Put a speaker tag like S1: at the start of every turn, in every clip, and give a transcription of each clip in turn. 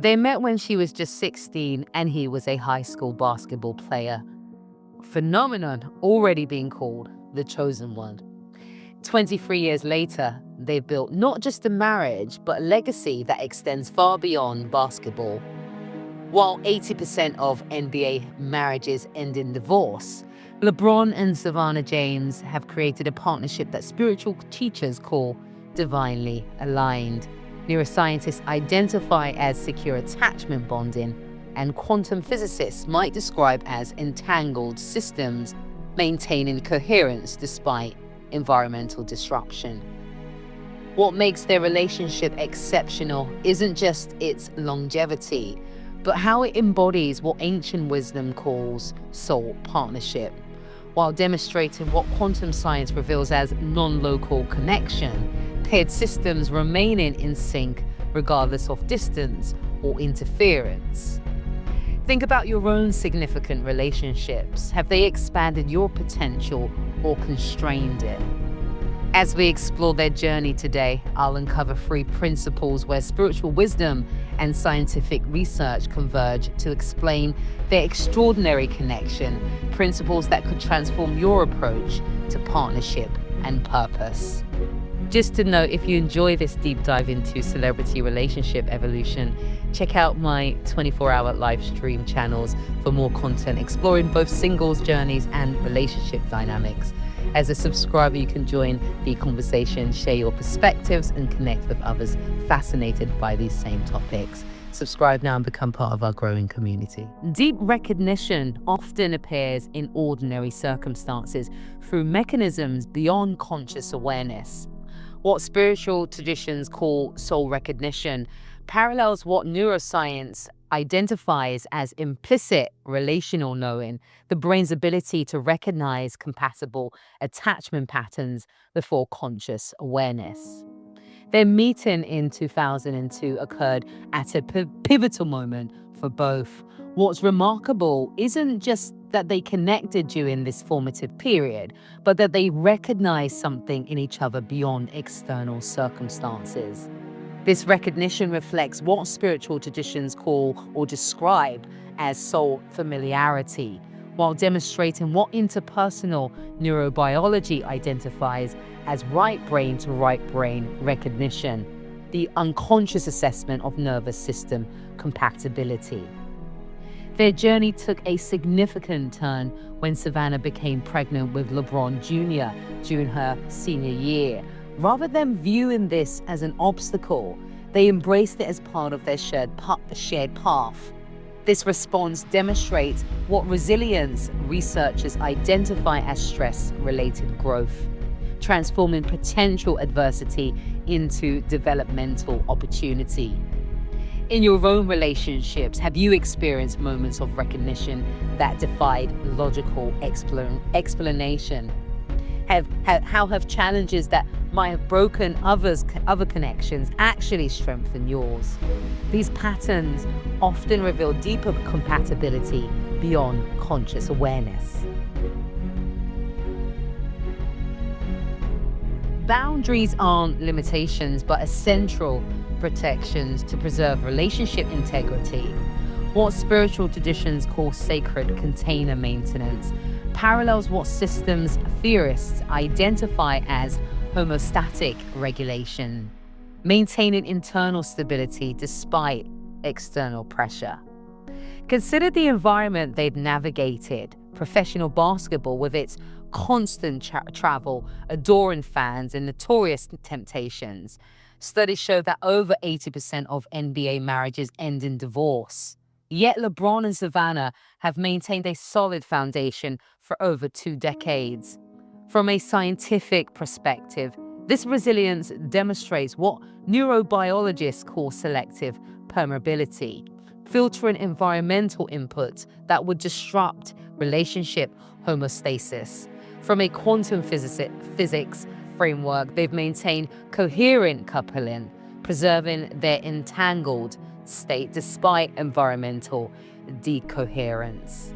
S1: They met when she was just 16 and he was a high school basketball player. Phenomenon already being called the chosen one. 23 years later, they've built not just a marriage, but a legacy that extends far beyond basketball. While 80% of NBA marriages end in divorce, LeBron and Savannah James have created a partnership that spiritual teachers call divinely aligned. Neuroscientists identify as secure attachment bonding, and quantum physicists might describe as entangled systems maintaining coherence despite environmental disruption. What makes their relationship exceptional isn't just its longevity, but how it embodies what ancient wisdom calls soul partnership, while demonstrating what quantum science reveals as non-local connection, paired systems remaining in sync regardless of distance or interference. Think about your own significant relationships. Have they expanded your potential or constrained it? As we explore their journey today, I'll uncover 3 principles where spiritual wisdom and scientific research converge to explain their extraordinary connection, principles that could transform your approach to partnership and purpose. Just to note, if you enjoy this deep dive into celebrity relationship evolution, check out my 24-hour live stream channels for more content exploring both singles journeys and relationship dynamics. As a subscriber, you can join the conversation, share your perspectives, and connect with others fascinated by these same topics. Subscribe now and become part of our growing community. Deep recognition often appears in ordinary circumstances through mechanisms beyond conscious awareness. What spiritual traditions call soul recognition parallels what neuroscience identifies as implicit relational knowing, the brain's ability to recognize compatible attachment patterns before conscious awareness. Their meeting in 2002 occurred at a pivotal moment for both. What's remarkable isn't just that they connected during this formative period, but that they recognized something in each other beyond external circumstances. This recognition reflects what spiritual traditions call or describe as soul familiarity, while demonstrating what interpersonal neurobiology identifies as right brain to right brain recognition, the unconscious assessment of nervous system compatibility. Their journey took a significant turn when Savannah became pregnant with LeBron Jr. during her senior year. Rather than viewing this as an obstacle, they embraced it as part of their shared path. This response demonstrates what resilience researchers identify as stress-related growth, transforming potential adversity into developmental opportunity. In your own relationships, have you experienced moments of recognition that defied logical explanation? How have challenges that might have broken other connections actually strengthened yours? These patterns often reveal deeper compatibility beyond conscious awareness. Boundaries aren't limitations, but essential protections to preserve relationship integrity. What spiritual traditions call sacred container maintenance parallels what systems theorists identify as homeostatic regulation, maintaining internal stability despite external pressure. Consider the environment they've navigated: professional basketball with its constant travel, adoring fans, and notorious temptations. Studies show that over 80% of NBA marriages end in divorce. Yet LeBron and Savannah have maintained a solid foundation for over 2 decades. From a scientific perspective, this resilience demonstrates what neurobiologists call selective permeability, filtering environmental inputs that would disrupt relationship homeostasis. From a quantum physics framework, they've maintained coherent coupling, preserving their entangled state despite environmental decoherence.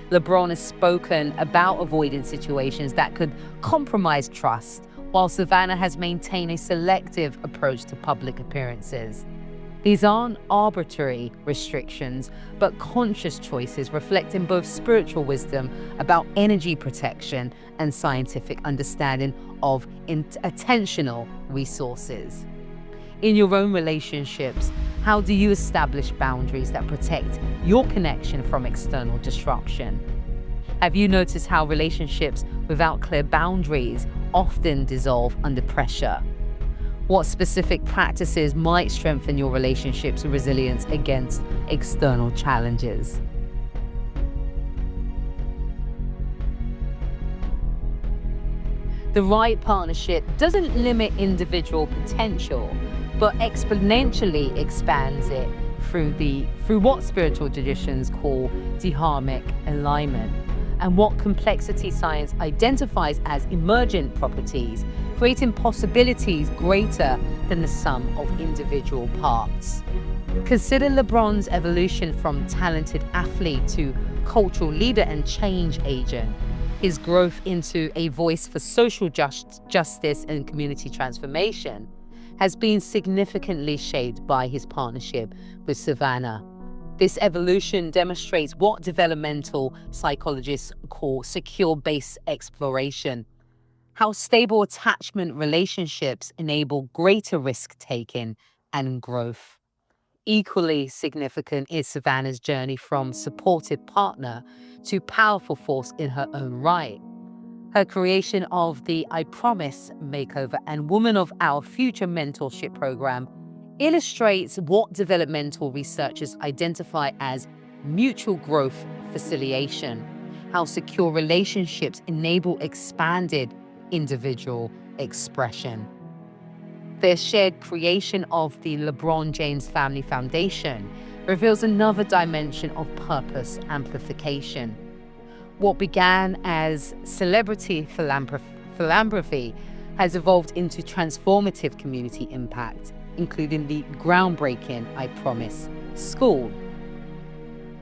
S1: LeBron has spoken about avoiding situations that could compromise trust, while Savannah has maintained a selective approach to public appearances. These aren't arbitrary restrictions, but conscious choices reflecting both spiritual wisdom about energy protection and scientific understanding of attentional resources. In your own relationships, how do you establish boundaries that protect your connection from external disruption? Have you noticed how relationships without clear boundaries often dissolve under pressure? What specific practices might strengthen your relationship's resilience against external challenges? The right partnership doesn't limit individual potential, but exponentially expands it through what spiritual traditions call dharmic alignment, and what complexity science identifies as emergent properties, creating possibilities greater than the sum of individual parts. Consider LeBron's evolution from talented athlete to cultural leader and change agent, his growth into a voice for social justice and community transformation has been significantly shaped by his partnership with Savannah. This evolution demonstrates what developmental psychologists call secure base exploration, how stable attachment relationships enable greater risk-taking and growth. Equally significant is Savannah's journey from supportive partner to powerful force in her own right. Her creation of the I Promise Makeover and Woman of Our Future mentorship program illustrates what developmental researchers identify as mutual growth facilitation, how secure relationships enable expanded individual expression. Their shared creation of the LeBron James Family Foundation reveals another dimension of purpose amplification. What began as celebrity philanthropy has evolved into transformative community impact, including the groundbreaking I Promise School.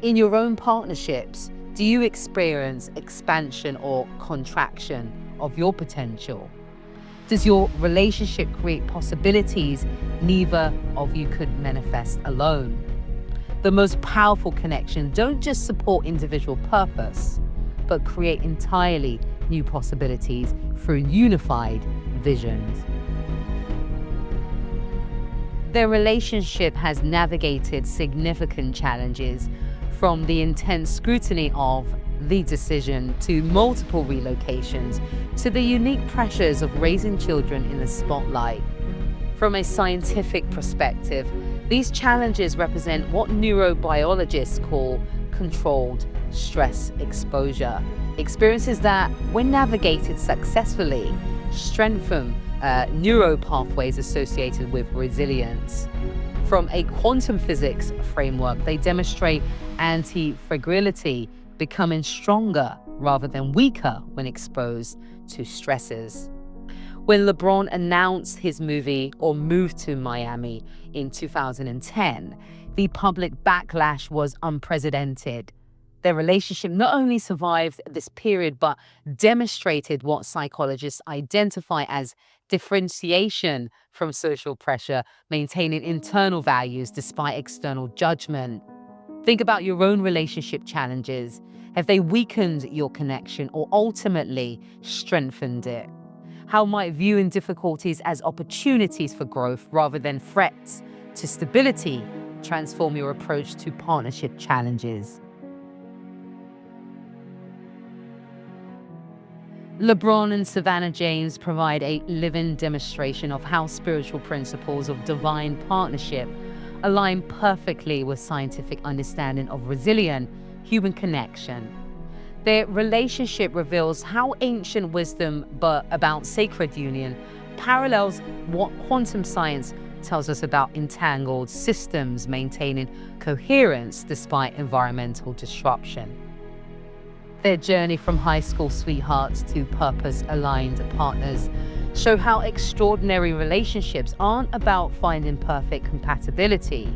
S1: In your own partnerships, do you experience expansion or contraction of your potential? Does your relationship create possibilities neither of you could manifest alone? The most powerful connections don't just support individual purpose, but create entirely new possibilities through unified visions. Their relationship has navigated significant challenges, from the intense scrutiny of the decision to multiple relocations to the unique pressures of raising children in the spotlight. From a scientific perspective, these challenges represent what neurobiologists call controlled stress exposure, experiences that, when navigated successfully, strengthen neuro pathways associated with resilience. From a quantum physics framework, they demonstrate anti-fragility, becoming stronger rather than weaker when exposed to stresses. When LeBron announced his move to Miami in 2010, the public backlash was unprecedented. Their relationship not only survived this period, but demonstrated what psychologists identify as differentiation from social pressure, maintaining internal values despite external judgment. Think about your own relationship challenges. Have they weakened your connection or ultimately strengthened it? How might viewing difficulties as opportunities for growth rather than threats to stability transform your approach to partnership challenges? LeBron and Savannah James provide a living demonstration of how spiritual principles of divine partnership align perfectly with scientific understanding of resilient human connection. Their relationship reveals how ancient wisdom about sacred union parallels what quantum science tells us about entangled systems maintaining coherence despite environmental disruption. Their journey from high school sweethearts to purpose-aligned partners show how extraordinary relationships aren't about finding perfect compatibility,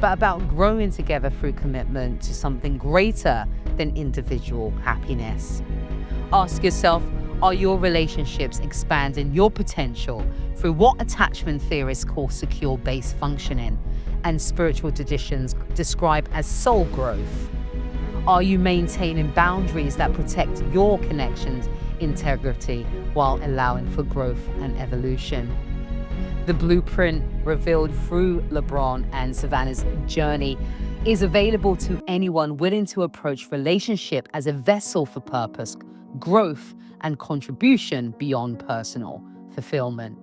S1: but about growing together through commitment to something greater than individual happiness. Ask yourself, are your relationships expanding your potential through what attachment theorists call secure base functioning? and spiritual traditions describe as soul growth? Are you maintaining boundaries that protect your connection's integrity while allowing for growth and evolution? The blueprint revealed through LeBron and Savannah's journey is available to anyone willing to approach relationship as a vessel for purpose, growth, and contribution beyond personal fulfillment.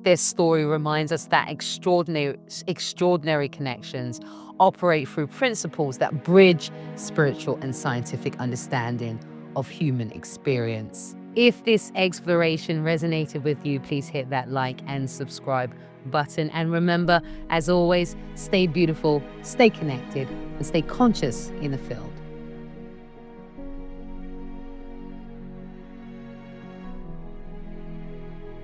S1: This story reminds us that extraordinary connections operate through principles that bridge spiritual and scientific understanding of human experience. If this exploration resonated with you, please hit that like and subscribe button. And remember, as always, stay beautiful, stay connected, and stay conscious in the field.